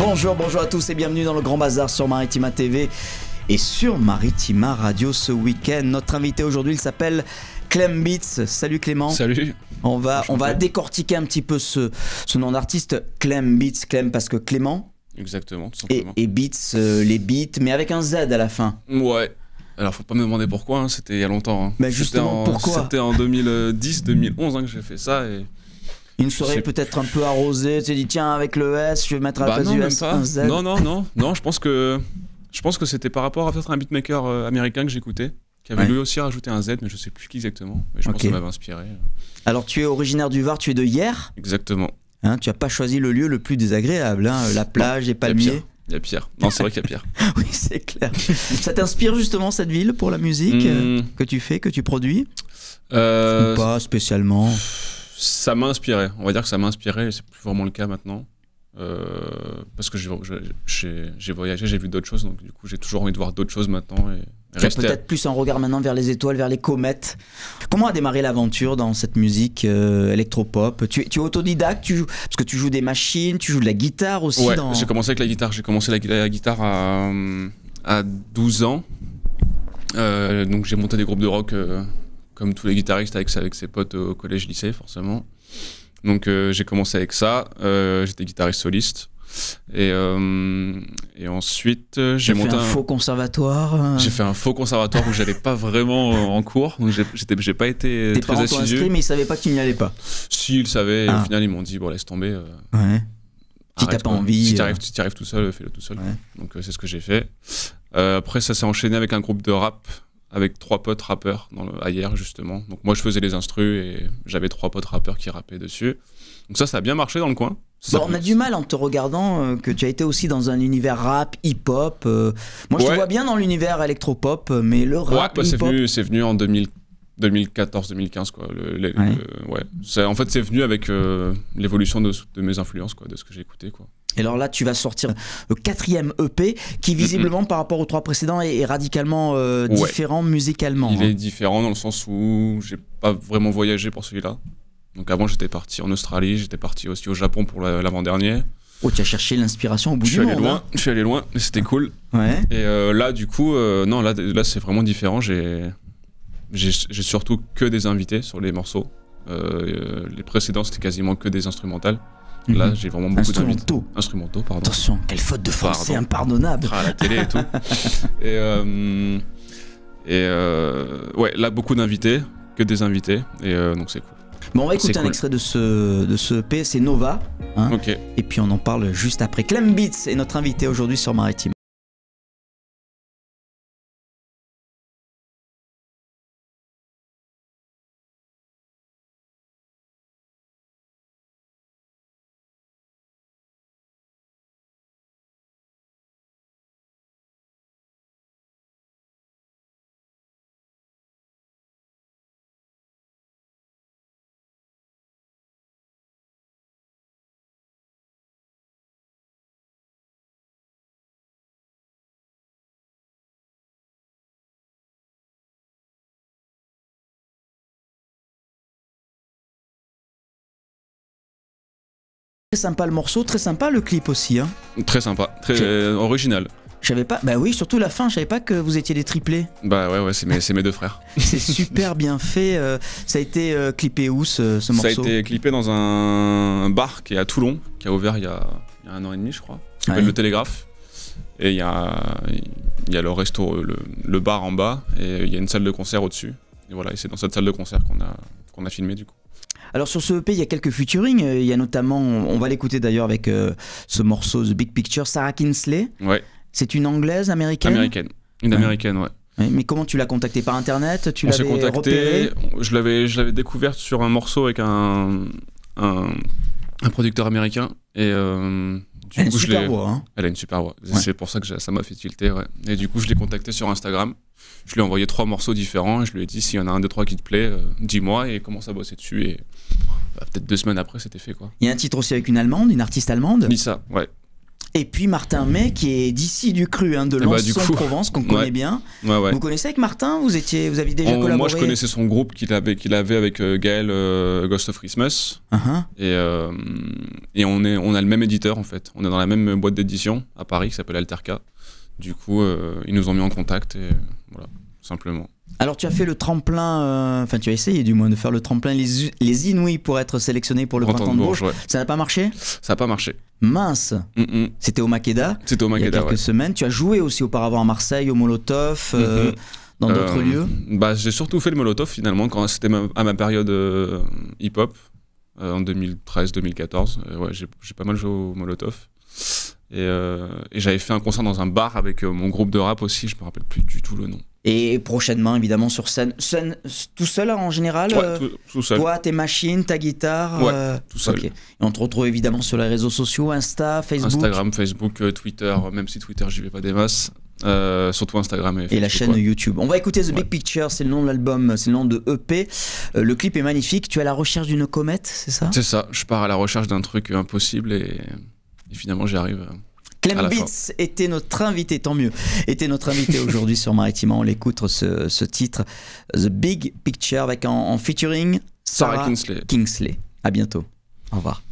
Bonjour à tous et bienvenue dans le Grand Bazar sur Maritima TV et sur Maritima Radio ce week-end. Notre invité aujourd'hui, il s'appelle Clem Beats. Salut Clément. Salut. On va décortiquer un petit peu ce nom d'artiste, Clem Beats. Clem parce que Clément. Exactement, tout simplement. Et Beats, les beats, mais avec un Z à la fin. Ouais. Alors faut pas me demander pourquoi, hein, c'était il y a longtemps. Hein. Mais justement, pourquoi ? C'était en 2010-2011 hein, que j'ai fait ça. Et une soirée peut-être un peu arrosée, tu t'es dit tiens avec le S, je vais mettre à la place du S un Z. Non, je pense que c'était par rapport à peut-être un beatmaker américain que j'écoutais, qui avait lui aussi rajouté un Z, mais je sais plus qui exactement. Mais je pense que ça m'avait inspiré. Alors tu es originaire du Var, tu es de Hyères ? Exactement. Hein, tu n'as pas choisi le lieu le plus désagréable, hein, la plage, les palmiers. Il y a pire. Non, c'est vrai qu'il y a pire. Oui, c'est clair. Ça t'inspire justement cette ville pour la musique que tu fais, que tu produis ou pas spécialement? Ça m'a inspiré. On va dire que ça m'a inspiré. C'est plus vraiment le cas maintenant. Parce que j'ai voyagé, j'ai vu d'autres choses. Donc du coup, j'ai toujours envie de voir d'autres choses maintenant. Tu as peut-être plus un regard maintenant vers les étoiles, vers les comètes. Comment a démarré l'aventure dans cette musique électropop? Tu es autodidacte, parce que tu joues des machines, tu joues de la guitare aussi. Ouais, j'ai commencé avec la guitare. J'ai commencé la guitare à 12 ans. Donc j'ai monté des groupes de rock comme tous les guitaristes avec ses potes au collège-lycée forcément. Donc j'ai commencé avec ça. J'étais guitariste soliste. Et ensuite j'ai monté un faux conservatoire. J'ai fait un faux conservatoire où j'allais pas vraiment en cours, donc j'ai pas été Tes très parents assidu. t'ont inscrit mais ils savaient pas que tu n'y allais pas. Si, ils savaient, et au final ils m'ont dit bon laisse tomber. Ouais. Si t'as pas envie. Si t'y arrives tout seul, fais-le tout seul. Ouais. Donc c'est ce que j'ai fait. Après ça s'est enchaîné avec un groupe de rap avec 3 potes rappeurs à Hyères justement. Donc moi je faisais les instrus et j'avais 3 potes rappeurs qui rappaient dessus. Donc ça a bien marché dans le coin. Bon, on a du mal en te regardant que tu as été aussi dans un univers rap, hip-hop. Moi je te vois bien dans l'univers électropop, mais le rap, hip-hop... c'est venu en 2014-2015 quoi. En fait c'est venu avec l'évolution de mes influences quoi, de ce que j'ai écouté quoi. Et alors là tu vas sortir le 4e EP qui visiblement par rapport aux 3 précédents est radicalement différent musicalement. Il est différent dans le sens où j'ai pas vraiment voyagé pour celui-là. Donc avant j'étais parti en Australie, j'étais parti aussi au Japon pour l'avant-dernier. Oh, tu as cherché l'inspiration au bout du monde. Je suis allé loin, mais c'était cool. Ouais. Et là du coup, non là c'est vraiment différent. J'ai surtout que des invités sur les morceaux. Les précédents c'était quasiment que des instrumentales. Là j'ai vraiment beaucoup d'invités. Instrumentaux, pardon. Attention, quelle faute de français impardonnable. À la télé et tout. Ouais, là beaucoup d'invités, que des invités, et donc c'est cool. Bon, on va écouter un extrait de ce EP, c'est Nova. Hein, okay. Et puis on en parle juste après. Clem Beats est notre invité aujourd'hui sur Maritima. Très sympa le morceau, très sympa le clip aussi. Hein. Très sympa, très original. Je savais pas, bah oui, surtout la fin, je savais pas que vous étiez des triplés. Bah ouais, c'est mes 2 frères. C'est super bien fait. Ça a été clippé où ce morceau? Ça a été clippé dans un bar qui est à Toulon, qui a ouvert il y a 1 an et demi, je crois. Ça s'appelle Le Télégraphe. Et il y a le resto, le bar en bas, et il y a une salle de concert au-dessus. Et voilà, et c'est dans cette salle de concert qu'on a filmé du coup. Alors sur ce EP, il y a quelques featuring. Il y a notamment, on va l'écouter d'ailleurs avec ce morceau The Big Picture, Sarah Kinsley. Ouais. C'est une anglaise, américaine? Une américaine, ouais. Mais comment tu l'as contactée? Par internet? On s'est contacté, je l'avais découverte sur un morceau avec un producteur américain. Et elle a une super voix. Hein. Elle a une super voix. Ouais. C'est pour ça que ça m'a fait tilter. Ouais. Et du coup, je l'ai contacté sur Instagram. Je lui ai envoyé 3 morceaux différents. Et je lui ai dit, s'il y en a un des 3 qui te plaît, dis-moi, et commence à bosser dessus. Et peut-être 2 semaines après, c'était fait. Quoi. Il y a un titre aussi avec une Allemande, une artiste allemande. Lisa, ouais. Et puis Martin May, qui est d'ici du cru, hein, de Et bah, Lançon, du coup, Provence, qu'on connaît bien. Ouais. Vous connaissez avec Martin? Vous aviez déjà collaboré? Moi, je connaissais son groupe qu'il avait avec Gaël, Ghost of Christmas. Et on a le même éditeur, en fait. On est dans la même boîte d'édition à Paris, qui s'appelle Alterca. Du coup, ils nous ont mis en contact, et voilà, simplement. Alors tu as fait le tremplin, enfin tu as essayé du moins de faire le tremplin les Inouïs pour être sélectionné pour le Printemps de Bourges. Ouais. Ça n'a pas marché? Ça n'a pas marché. Mince. C'était au Makeda. C'était au Makeda, il y a quelques semaines. Tu as joué aussi auparavant à Marseille, au Molotov, dans d'autres lieux? Bah, j'ai surtout fait le Molotov finalement, quand c'était à ma période hip-hop, en 2013-2014. Ouais, j'ai pas mal joué au Molotov. Et j'avais fait un concert dans un bar avec mon groupe de rap aussi, je me rappelle plus du tout le nom. Et prochainement, évidemment, sur scène tout seul en général? Ouais, tout seul. Toi, tes machines, ta guitare? Ouais, tout seul. Okay. Et on te retrouve évidemment sur les réseaux sociaux, Insta, Facebook? Instagram, Facebook, Twitter, même si Twitter, j'y vais pas des masses. Surtout Instagram et Facebook. Et la chaîne YouTube. On va écouter The Big Picture, c'est le nom de l'album, c'est le nom de EP. Le clip est magnifique. Tu es à la recherche d'une comète, c'est ça? C'est ça, je pars à la recherche d'un truc impossible et finalement j'y arrive. Clem Beats était notre invité, tant mieux, était notre invité aujourd'hui sur Maritima. On l'écoute, ce titre, The Big Picture, avec en featuring Sarah Kingsley. À bientôt. Au revoir.